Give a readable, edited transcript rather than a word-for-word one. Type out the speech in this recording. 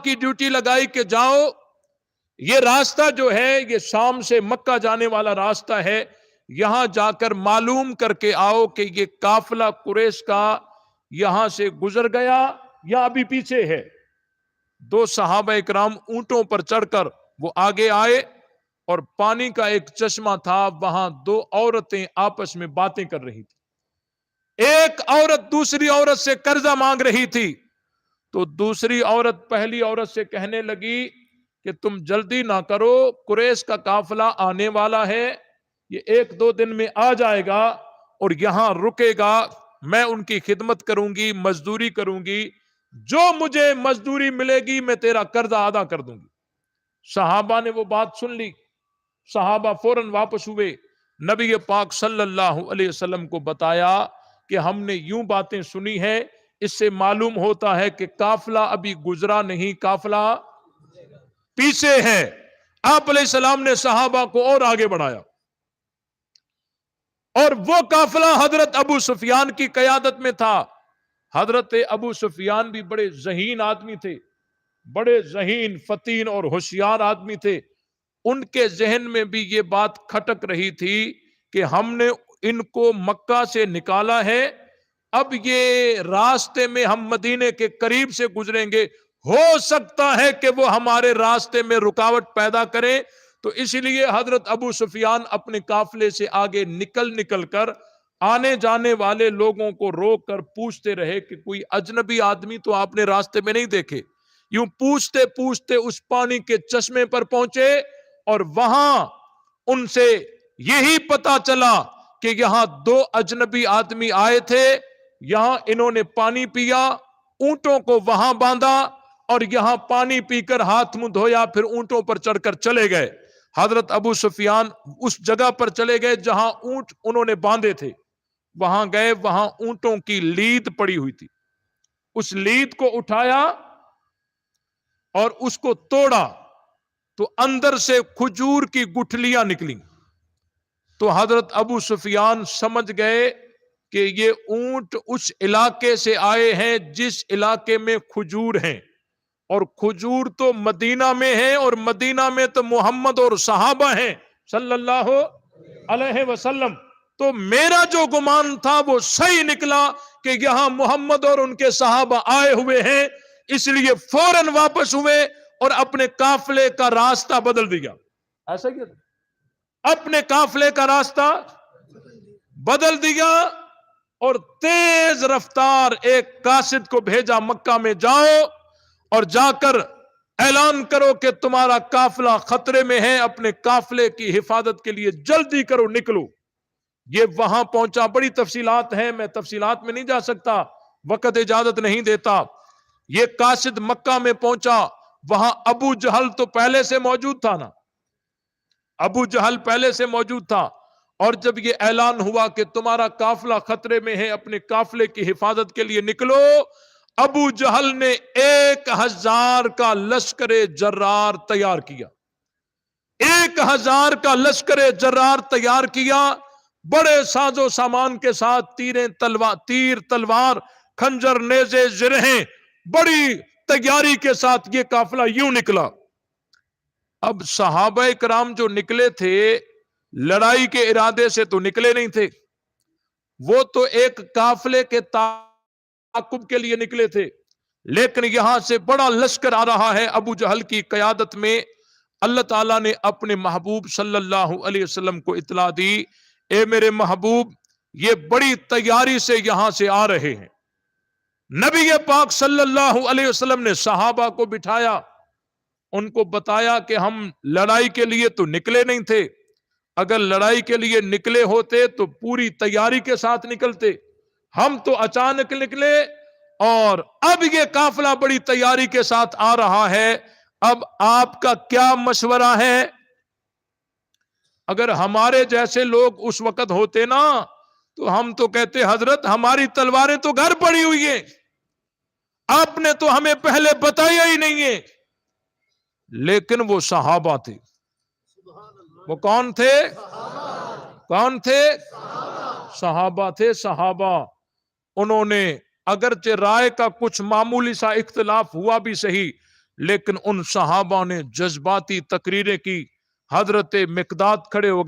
کی ڈیوٹی لگائی کہ جاؤ یہ راستہ جو ہے یہ شام سے مکہ جانے والا راستہ ہے, یہاں جا کر معلوم کر کے آؤ کہ یہ قافلہ قریش کا یہاں سے گزر گیا یا ابھی پیچھے ہے. دو صحابہ اکرام اونٹوں پر چڑھ کر وہ آگے آئے اور پانی کا ایک چشمہ تھا, وہاں دو عورتیں آپس میں باتیں کر رہی تھی. ایک عورت دوسری عورت سے قرضہ مانگ رہی تھی, تو دوسری عورت پہلی عورت سے کہنے لگی کہ تم جلدی نہ کرو, قریش کا قافلہ آنے والا ہے, یہ 1-2 دن میں آ جائے گا اور یہاں رکے گا, میں ان کی خدمت کروں گی, مزدوری کروں گی, جو مجھے مزدوری ملے گی میں تیرا قرضہ ادا کر دوں گی. صحابہ نے وہ بات سن لی, صحابہ فوراً واپس ہوئے, نبی پاک صلی اللہ علیہ وسلم کو بتایا کہ ہم نے یوں باتیں سنی ہے, اس سے معلوم ہوتا ہے کہ قافلہ ابھی گزرا نہیں, قافلہ پیچھے ہے. آپ علیہ السلام نے صحابہ کو اور آگے بڑھایا, اور وہ قافلہ حضرت ابو سفیان کی قیادت میں تھا. حضرت ابو سفیان بھی بڑے ذہین آدمی تھے, بڑے ذہین, فتین اور ہوشیار آدمی تھے. ان کے ذہن میں بھی یہ بات کھٹک رہی تھی کہ ہم نے ان کو مکہ سے نکالا ہے, اب یہ راستے میں ہم مدینے کے قریب سے گزریں گے, ہو سکتا ہے کہ وہ ہمارے راستے میں رکاوٹ پیدا کریں. تو اس لیے حضرت ابو سفیان اپنے قافلے سے آگے نکل کر آنے جانے والے لوگوں کو روک کر پوچھتے رہے کہ کوئی اجنبی آدمی تو آپ نے راستے میں نہیں دیکھے. یوں پوچھتے پوچھتے اس پانی کے چشمے پر پہنچے, اور وہاں ان سے یہی پتا چلا کہ یہاں 2 اجنبی آدمی آئے تھے, یہاں انہوں نے پانی پیا, اونٹوں کو وہاں باندھا اور یہاں پانی پی کر ہاتھ منہ دھویا, پھر اونٹوں پر چڑھ کر چلے گئے. حضرت ابو سفیان اس جگہ پر چلے گئے جہاں اونٹ انہوں نے باندھے تھے, وہاں گئے, وہاں اونٹوں کی لید پڑی ہوئی تھی. اس لید کو اٹھایا اور اس کو توڑا, تو اندر سے کھجور کی گٹھلیاں نکلیں. تو حضرت ابو سفیان سمجھ گئے کہ یہ اونٹ اس علاقے سے آئے ہیں جس علاقے میں کھجور ہیں, اور کھجور تو مدینہ میں ہے, اور مدینہ میں تو محمد اور صحابہ ہیں صلی اللہ علیہ وسلم. تو میرا جو گمان تھا وہ صحیح نکلا کہ یہاں محمد اور ان کے صحابہ آئے ہوئے ہیں, اس لیے فوراً واپس ہوئے اور اپنے قافلے کا راستہ بدل دیا. ایسا کیا, اپنے قافلے کا راستہ بدل دیا اور تیز رفتار ایک قاصد کو بھیجا, مکہ میں جاؤ اور جا کر اعلان کرو کہ تمہارا قافلہ خطرے میں ہے, اپنے قافلے کی حفاظت کے لیے جلدی کرو, نکلو. یہ وہاں پہنچا, بڑی تفصیلات ہیں, میں تفصیلات میں نہیں جا سکتا, وقت اجازت نہیں دیتا. یہ قاصد مکہ میں پہنچا, وہاں ابو جہل تو پہلے سے موجود تھا نا, ابو جہل پہلے سے موجود تھا. اور جب یہ اعلان ہوا کہ تمہارا قافلہ خطرے میں ہے, اپنے قافلے کی حفاظت کے لیے نکلو, ابو جہل نے 1000 کا لشکر جرار تیار کیا, 1000 کا لشکر جرار تیار کیا, بڑے ساز و سامان کے ساتھ, تیر تلوار خنجر نیزے زرہیں, بڑی تیاری کے ساتھ یہ قافلہ یوں نکلا. اب صحابہ کرام جو نکلے تھے لڑائی کے ارادے سے تو نکلے نہیں تھے, وہ تو ایک قافلے کے تعاقب کے لیے نکلے تھے, لیکن یہاں سے بڑا لشکر آ رہا ہے ابو جہل کی قیادت میں. اللہ تعالیٰ نے اپنے محبوب صلی اللہ علیہ وسلم کو اطلاع دی, اے میرے محبوب یہ بڑی تیاری سے یہاں سے آ رہے ہیں. نبی پاک صلی اللہ علیہ وسلم نے صحابہ کو بٹھایا, ان کو بتایا کہ ہم لڑائی کے لیے تو نکلے نہیں تھے, اگر لڑائی کے لیے نکلے ہوتے تو پوری تیاری کے ساتھ نکلتے, ہم تو اچانک نکلے, اور اب یہ قافلہ بڑی تیاری کے ساتھ آ رہا ہے. اب آپ کا کیا مشورہ ہے؟ اگر ہمارے جیسے لوگ اس وقت ہوتے نا تو ہم تو کہتے حضرت ہماری تلواریں تو گھر پڑی ہوئی ہیں, آپ نے تو ہمیں پہلے بتایا ہی نہیں ہے. لیکن وہ صحابہ تھے. وہ کون تھے؟ کون تھے؟ صحابہ تھے. صحابہ انہوں نے اگرچہ رائے کا کچھ معمولی سا اختلاف ہوا بھی صحیح, لیکن ان صحابہ نے جذباتی تقریریں کی. حضرت مقداد کھڑے ہو گئے.